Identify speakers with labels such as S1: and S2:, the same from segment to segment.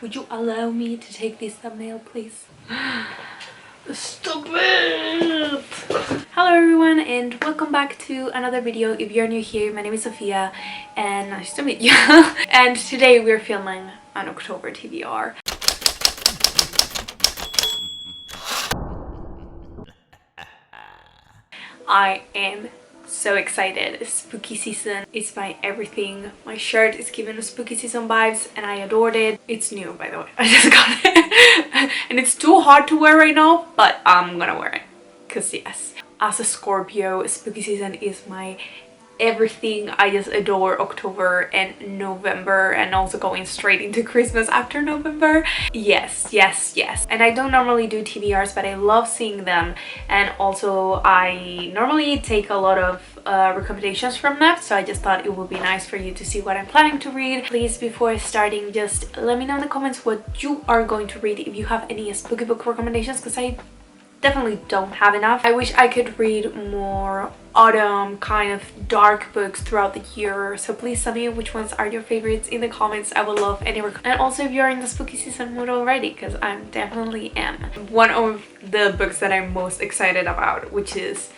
S1: Would you allow me to take this thumbnail, please? Stop it! Hello everyone and welcome back to another video. If you're new here, my name is Sofia and nice to meet you. And today we're filming an October TBR. I am so excited. Spooky season is my everything. My shirt is giving spooky season vibes and I adored it. It's new, by the way. I just got it. And it's too hard to wear right now, but I'm gonna wear it. Cause yes, as a Scorpio, spooky season is my everything. I just adore October and November, and also going straight into Christmas after November. Yes. And I don't normally do TBRs, but I love seeing them, and also I normally take a lot of recommendations from them, so I just thought it would be nice for you to see what I'm planning to read. Please, before starting, just let me know in the comments what you are going to read, if you have any spooky book recommendations, because I definitely don't have enough. I wish I could read more autumn kind of dark books throughout the year, so please tell me which ones are your favorites in the comments. I would love any and also if you're in the spooky season mood already, because I definitely am. One of the books that I'm most excited about, which is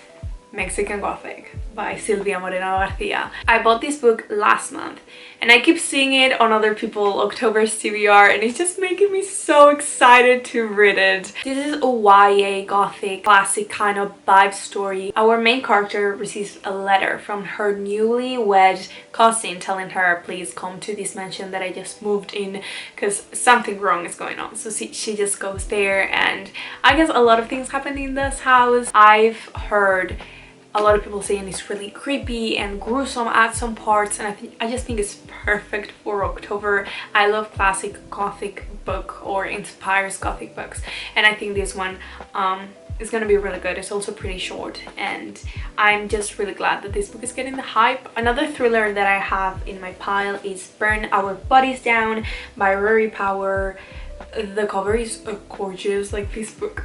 S1: Mexican Gothic by Silvia Moreno Garcia. I bought this book last month and I keep seeing it on other people October's TBR, and it's just making me so excited to read it. This is a YA Gothic classic kind of vibe story. Our main character receives a letter from her newly wed cousin telling her, please come to this mansion that I just moved in because something wrong is going on. So she just goes there, and I guess a lot of things happen in this house. I've heard a lot of people saying it's really creepy and gruesome at some parts, and I just think it's perfect for October. I love classic Gothic book or inspires Gothic books, and I think this one is gonna be really good. It's also pretty short, and I'm just really glad that this book is getting the hype. Another thriller that I have in my pile is Burn Our Bodies Down by Rory Power. The cover is gorgeous, like this book.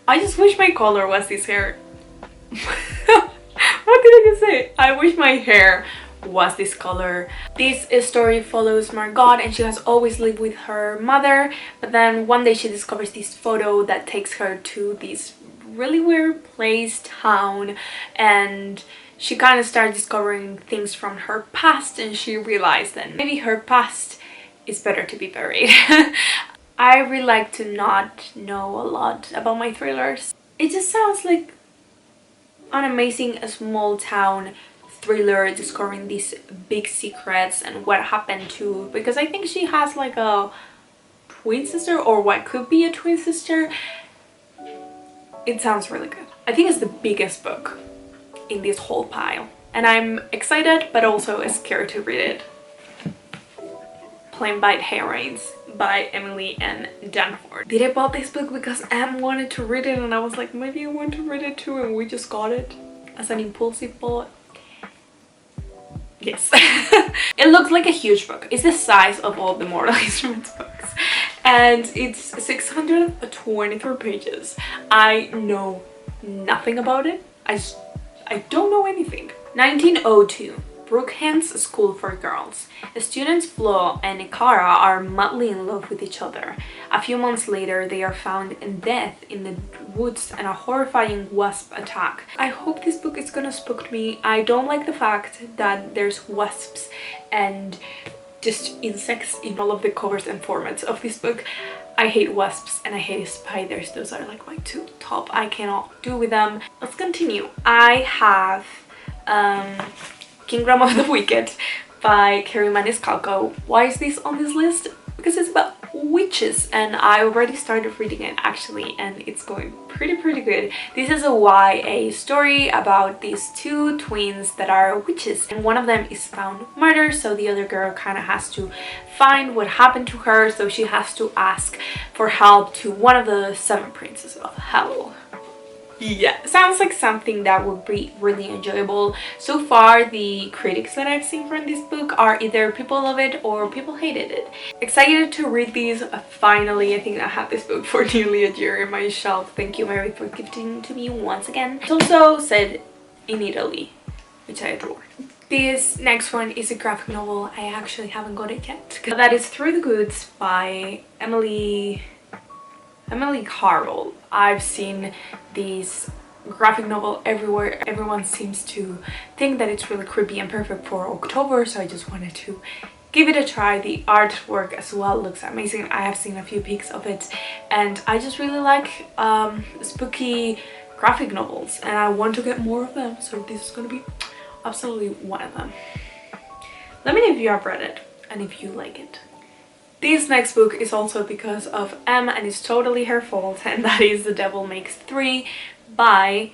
S1: I just wish my color was this hair. What did I just say? I wish my hair was this color. This story follows Margot, and she has always lived with her mother, but then one day she discovers this photo that takes her to this really weird place, town, and she kind of starts discovering things from her past, and she realized that maybe her past is better to be buried. I really like to not know a lot about my thrillers. It just sounds like an amazing small town thriller discovering these big secrets and what happened to, because I think she has like a twin sister, or what could be a twin sister. It sounds really good. I think it's the biggest book in this whole pile, and I'm excited but also scared to read it. Plain Bite Heroines by Emily and Danford. Did I bought this book because Em wanted to read it, and I was like, maybe I want to read it too, and we just got it as an impulsive bought. Yes. It looks like a huge book. It's the size of all the Mortal Instruments books, and it's 624 pages. I know nothing about it. I don't know anything. 1902. Brookhamp's School for Girls. The students Flo and Ikara are madly in love with each other. A few months later, they are found in death in the woods and a horrifying wasp attack. I hope this book is gonna spook me. I don't like the fact that there's wasps and just insects in all of the covers and formats of this book. I hate wasps and I hate spiders. Those are like my two top. I cannot do with them. Let's continue. I have Kingdom of the Wicked by Carrie Maniscalco. Why is this on this list? Because it's about witches, and I already started reading it actually, and it's going pretty good. This is a YA story about these two twins that are witches, and one of them is found murdered, so the other girl kind of has to find what happened to her, so she has to ask for help to one of the 7 princes of hell. Yeah, sounds like something that would be really enjoyable. So far, the critics that I've seen from this book are either people love it or people hated it. Excited to read these finally. I think I had this book for nearly a year in my shelf. Thank you, Mary, for gifting it to me once again. It's also said in Italy, which I adore. This next one is a graphic novel. I actually haven't got it yet. That is Through the Goods by Emily Carroll. I've seen these graphic novel everywhere. Everyone seems to think that it's really creepy and perfect for October, so I just wanted to give it a try. The artwork as well looks amazing. I have seen a few pics of it and I just really like spooky graphic novels and I want to get more of them, so this is gonna be absolutely one of them. Let me know if you have read it and if you like it. This next book is also because of M and it's totally her fault, and that is The Devil Makes Three by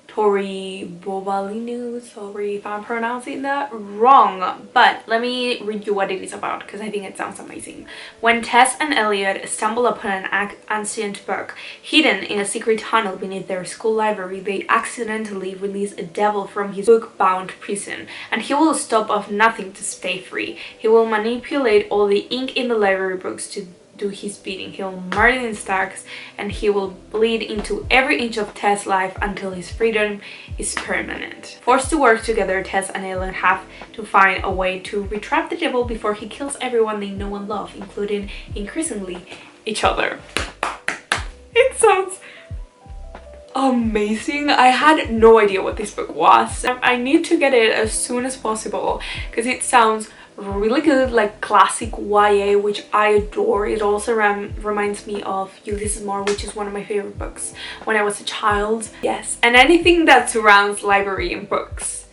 S1: Tori Bobalinu. Sorry if I'm pronouncing that wrong, but let me read you what it is about because I think it sounds amazing. When Tess and Elliot stumble upon an ancient book hidden in a secret tunnel beneath their school library, they accidentally release a devil from his book-bound prison, and he will stop of nothing to stay free. He will manipulate all the ink in the library books to do his bidding. He'll murder in stacks and he will bleed into every inch of Tess' life until his freedom is permanent. Forced to work together, Tess and Elliot have to find a way to retrap the devil before he kills everyone they know and love, including increasingly each other. It sounds amazing. I had no idea what this book was. I need to get it as soon as possible because it sounds really good, like classic YA, which I adore. It also reminds me of Ulysses Moore, which is one of my favorite books when I was a child. Yes, and anything that surrounds library and books,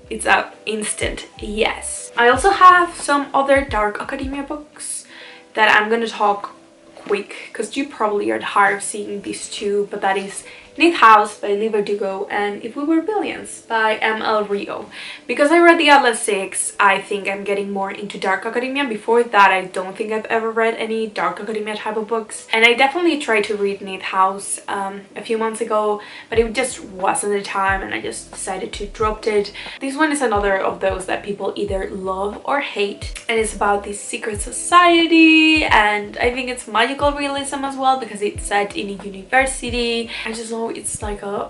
S1: it's an instant yes. I also have some other dark academia books that I'm gonna talk quick because you probably are tired of seeing these two, but that is Neath House by Lee Verdugo and If We Were Billions by M.L. Rio. Because I read the Atlas 6, I think I'm getting more into dark academia. Before that, I don't think I've ever read any dark academia type of books. And I definitely tried to read Neath House a few months ago, but it just wasn't the time and I just decided to drop it. This one is another of those that people either love or hate. And it's about this secret society, and I think it's magical realism as well because it's set in a university. I just know it's like a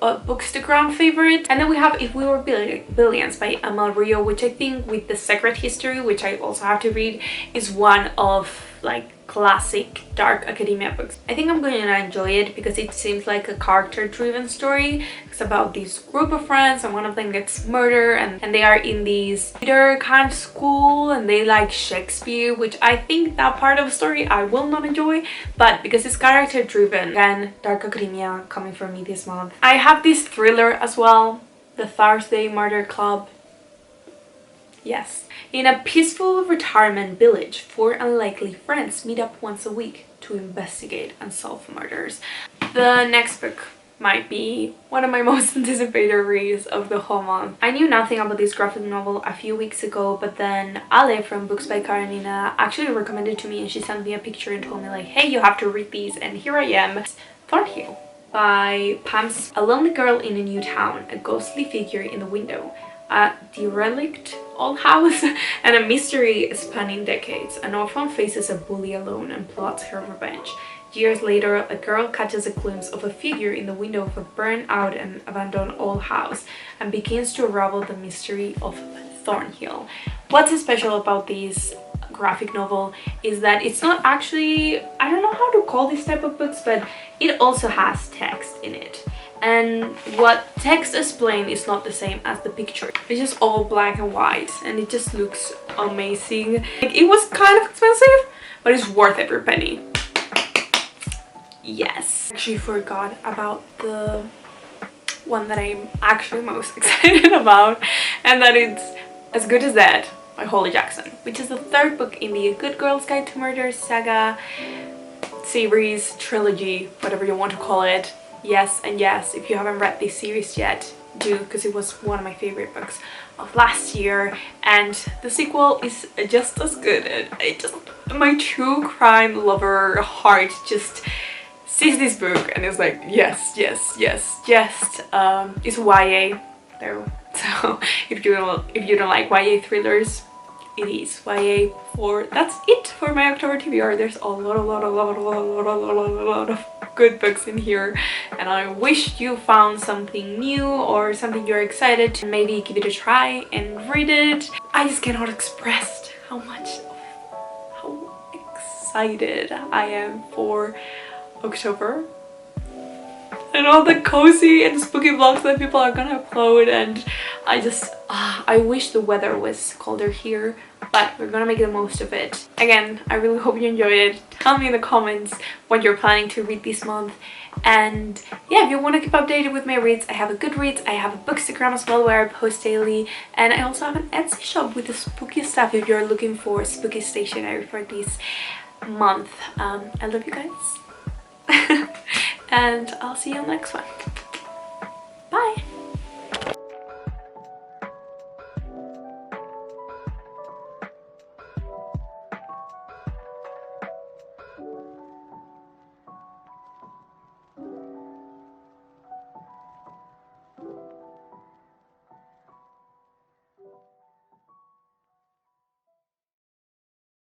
S1: bookstagram favorite. And then we have If We Were Billions by M.L. Rio, which I think with The Secret History, which I also have to read, is one of like classic dark academia books. I think I'm going to enjoy it because it seems like a character-driven story. It's about this group of friends and one of them gets murdered and they are in this theater kind of school and they like Shakespeare, which I think that part of the story I will not enjoy, but because it's character-driven, again, dark academia coming from me this month. I have this thriller as well, The Thursday Murder Club. Yes. In a peaceful retirement village, four unlikely friends meet up once a week to investigate and solve murders. The next book might be one of my most anticipated reads of the whole month. I knew nothing about this graphic novel a few weeks ago, but then Ale from Books by Karenina actually recommended it to me and she sent me a picture and told me like, hey, you have to read these, and here I am. Thornhill by Pam's. A lonely girl in a new town, a ghostly figure in the window, a derelict old house, and a mystery spanning decades. An orphan faces a bully alone and plots her revenge. Years later, a girl catches a glimpse of a figure in the window of a burned out and abandoned old house and begins to unravel the mystery of Thornhill. What's special about this graphic novel is that it's not actually, I don't know how to call this type of books, but it also has text in it. And what text explains is not the same as the picture. It's just all black and white and it just looks amazing. Like, it was kind of expensive, but it's worth every penny. Yes. I actually forgot about the one that I'm actually most excited about, and that it's As Good as Dead by Holly Jackson, which is the third book in the Good Girl's Guide to Murder saga, series, trilogy, whatever you want to call it. Yes, and yes, if you haven't read this series yet, do, because it was one of my favorite books of last year, and the sequel is just as good. It just, my true crime lover heart just sees this book and is like, yes, yes, yes, yes. It's YA though, so if you don't like YA thrillers, it is YA for that's it for my October TBR. There's a lot of good books in here, and I wish you found something new or something you're excited to maybe give it a try and read it. I just cannot express how excited I am for October and all the cozy and spooky vlogs that people are gonna upload. And I wish the weather was colder here, but we're gonna make the most of it. Again, I really hope you enjoyed it. Tell me in the comments what you're planning to read this month. And yeah, if you want to keep updated with my reads, I have a Goodreads, I have a Bookstagram as well where I post daily, and I also have an Etsy shop with the spooky stuff if you're looking for spooky stationery for this month. I love you guys. And I'll see you on the next one. Bye!